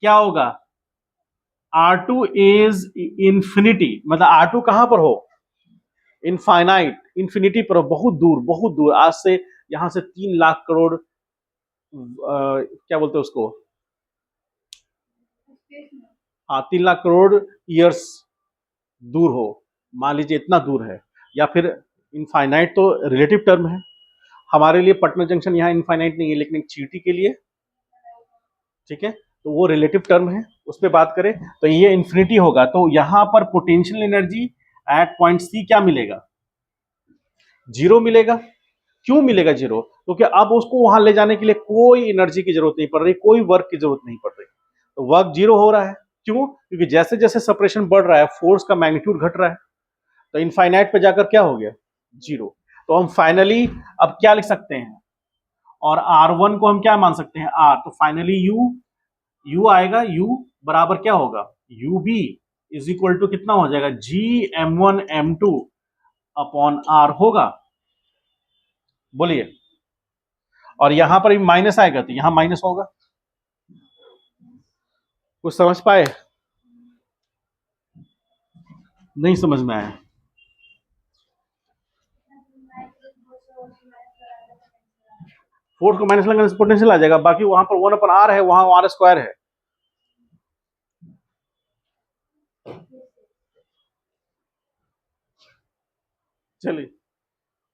क्या होगा? R2 इज इंफिनिटी, मतलब R2 कहां पर हो? इनफाइनाइट, इंफिनिटी पर हो, बहुत दूर, बहुत दूर। आज से यहां से 3 लाख करोड़ क्या बोलते हैं उसको, हाँ 3 लाख करोड़ ईयर्स दूर हो, मान लीजिए इतना दूर है। या फिर इनफाइनाइट तो रिलेटिव टर्म है, हमारे लिए पटना जंक्शन यहाँ इनफाइनाइट नहीं है, लेकिन एक चींटी के लिए ठीक है, तो वो रिलेटिव टर्म है, उस पर बात करें तो ये इन्फिनिटी होगा। तो यहां पर potential energy at point C क्या मिलेगा? जीरो मिलेगा। क्यों मिलेगा जीरो? क्योंकि अब उसको वहां ले जाने के लिए कोई एनर्जी की जरूरत नहीं पड़ रही, कोई वर्क की जरूरत नहीं पड़ रही, तो वर्क जीरो हो रहा है। क्यों? क्योंकि जैसे जैसे सेपरेशन बढ़ रहा है, फोर्स का मैग्नीट्यूड घट रहा है, तो इनफाइनाइट पे जाकर क्या हो गया? जीरो। तो हम फाइनली अब क्या लिख सकते हैं, और R1 को हम क्या मान सकते हैं? R। तो फाइनली U आएगा, U बराबर क्या होगा? UB इज इक्वल टू कितना हो जाएगा? G M1 M2 upon R होगा। बोलिए। और यहां पर भी माइनस आएगा तो यहां माइनस होगा। कुछ समझ पाए? नहीं समझ में आया? फोर्स को माइनस लगाने से पोटेंशियल आ जाएगा, बाकी वहां पर 1/R है, वहां R² है। चलिए।